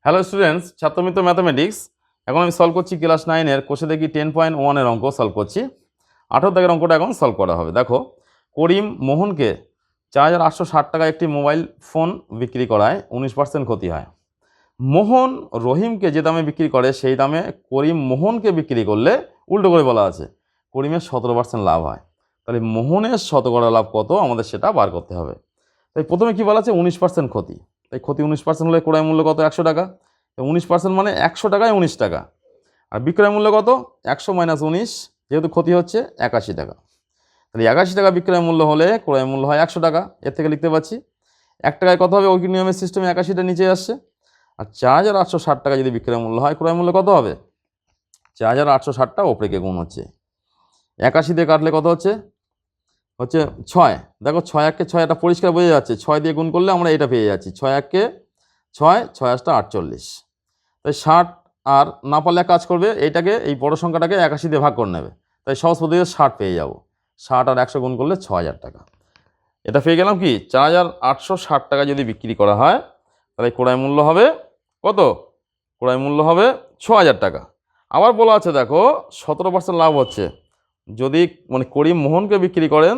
Hello students, ছাত্রমিত্র mathematics. এখন আমি solve করছি ক্লাস 9-এর কোষে দেখি 10.1-এর অঙ্ক সলভ করছি। 18 দাগের অঙ্কটা এখন সলভ করা হবে। দেখো, করিম মোহনকে 4860 টাকায় একটি মোবাইল ফোন বিক্রি করায় 19% ক্ষতি হয়। মোহন রহিমকে যে দামে বিক্রি করে সেই দামে করিম মোহনকে বিক্রি করলে উল্টো করে বলা আছে করিমের 17% লাভ হয়। তাহলে মোহনের শতকরা লাভ কত আমাদের সেটা বার করতে হবে। তাই প্রথমে কি বলা আছে 19% ক্ষতি। তাই ক্ষতি 19% হলে ক্রয় মূল্য কত? 100 টাকা। 19% মানে 100 টাকায় 19 টাকা। আর বিক্রয় মূল্য কত? 100 - 19, যেহেতু ক্ষতি হচ্ছে 81 টাকা। তাহলে 81 টাকা বিক্রয় মূল্য হলে ক্রয় মূল্য হয় 100 টাকা। এর থেকে লিখতে পাচ্ছি 1 টাকায় কত হবে? ওই নিয়মের সিস্টেমে 81টা নিচে আসছে। আর 4860 টাকা যদি বিক্রয় মূল্য হয়, ক্রয় মূল্য কত হবে? 4860টা ওপরে কে গুণ হচ্ছে 81 দিয়ে কাটলে কত হচ্ছে? 6। দেখো 6 1 কে 6, এটা পরিষ্কার বোঝা যাচ্ছে। 6 দিয়ে গুণ করলে আমরা এটা পেয়ে যাচ্ছি। 6 1 কে 6, 6 8 48। তাই 60 আর না পারলে কাজ করবে, এইটাকে এই বড় সংখ্যাটাকে 81 দিয়ে ভাগ করে নেবে। তাই সহজ পদ্ধতিতে 60 পেয়ে যাব। 60 আর 100 গুণ করলে 6000 টাকা। এটা পেয়ে গেলাম কি 4860 টাকা যদি বিক্রি করা হয় তাহলে ক্রয় মূল্য হবে কত? ক্রয় মূল্য হবে 6000 টাকা। আবার বলা আছে দেখো 17% লাভ হচ্ছে। যদি মানে করিম মোহনকে বিক্রি করেন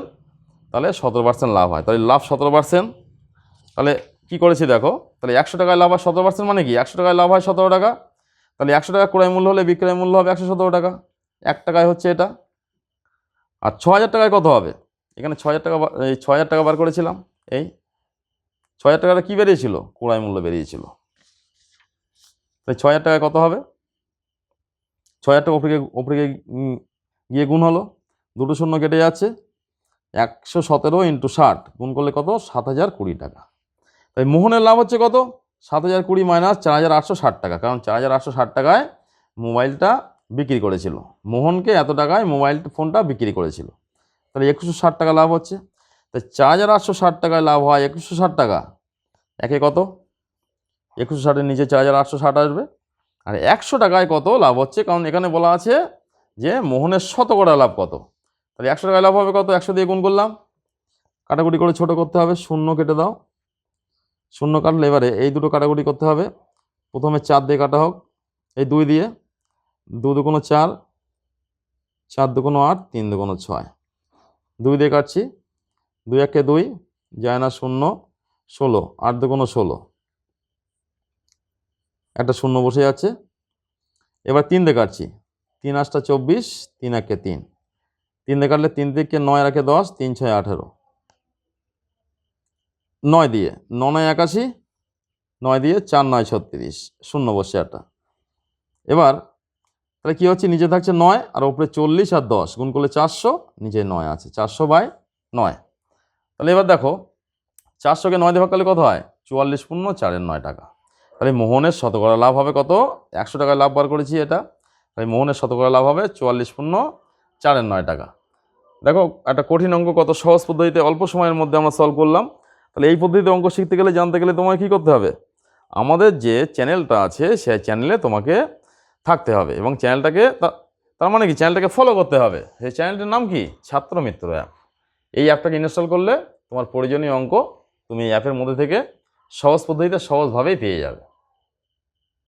তাহলে 17% লাভ হয়। তাহলে লাভ 17%। তাহলে কি করেছি দেখো, তাহলে 100 টাকায় লাভ হয় 17% মানে কি 100 টাকায় লাভ হয় 17 টাকা। তাহলে 100 টাকা ক্রয় মূল্য হলে বিক্রয় মূল্য হবে 117 টাকা। 1 টাকায় হচ্ছে এটা। আর 6000 টাকায় কত হবে? এখানে 6000 টাকা, এই 6000 টাকা বার করেছিলাম। এই 6000 টাকাটা কী বেরিয়েছিল? ক্রয় মূল্য বেরিয়েছিল। তাই 6000 টাকায় কত হবে? 6000 টাকা ওপরে গিয়ে গুণ হলো, দুটো শূন্য কেটে যাচ্ছে। 117 × 60 গুণ করলে কত? 7020 টাকা। তাই মোহনের লাভ হচ্ছে কত? 7020 - 4860 টাকা। কারণ 4860 টাকায় মোবাইলটা বিক্রি করেছিল। মোহনকে এত টাকায় মোবাইল ফোনটা বিক্রি করেছিল। তাহলে 2160 টাকা লাভ হচ্ছে। তাই 4860 টাকায় লাভ হয় 2160 টাকা। একে কত? 2160-এর নিচে 4860 আসবে। আর 100 টাকায় কত লাভ হচ্ছে? কারণ এখানে বলা আছে যে মোহনের শতকরা লাভ কত। তাহলে 100 টাকায় লাভ হবে কত? 100 দিয়ে গুণ করলাম। কাটাকুটি করে ছোট করতে হবে, শূন্য কেটে দাও। শূন্য কাটলে এবারে এই দুটো কাটাকুটি করতে হবে। প্রথমে 4 দিয়ে কাটা হোক, এই 2 দিয়ে। 2 দুগুণ 4, 4 দুগুণ 8, 3 দুগুণ 6। 2 দিয়ে কাটছি, 2 1 কে 2, যায় না 0, 16, 8 দুগুণ 16, একটা শূন্য বসে যাচ্ছে। এবার 3 দিয়ে কাটছি, 3 8 24, 3 1 কে 3। 3 দিয়ে কাটলে 3 থেকে 9 রাখে 10, 3 6 18। 9 দিয়ে 9 9 81, 9 দিয়ে 4 9 36, শূন্য বসে একটা। এবার তাহলে কী হচ্ছে? নিচে থাকছে 9 আর উপরে 40 আর 10 গুণ করলে 400, নিচে 9 আছে, 400/9। তাহলে এবার দেখো 400-কে 9 দিয়ে ভাগ করলে কত হয়? 44.49 টাকা। তাহলে মোহনের শতকরা লাভ হবে কত? 100 টাকায় লাভ বার করেছি এটা। তাই মোহনের শতকরা লাভ হবে 44.49 টাকা। দেখো একটা কঠিন অঙ্ক কত সহজ পদ্ধতিতে অল্প সময়ের মধ্যে আমরা সলভ করলাম। তাহলে এই পদ্ধতিতে অঙ্ক শিখতে গেলে, জানতে গেলে তোমাকে কী করতে হবে? আমাদের যে চ্যানেলটা আছে সেই চ্যানেলে তোমাকে থাকতে হবে এবং চ্যানেলটাকে তার মানে কি চ্যানেলটাকে ফলো করতে হবে। সেই চ্যানেলটির নাম কি? ছাত্রমিত্র অ্যাপ। এই অ্যাপটাকে ইনস্টল করলে তোমার প্রয়োজনীয় অঙ্ক তুমি এই অ্যাপের মধ্যে থেকে সহজ পদ্ধতিতে সহজভাবেই পেয়ে যাবে।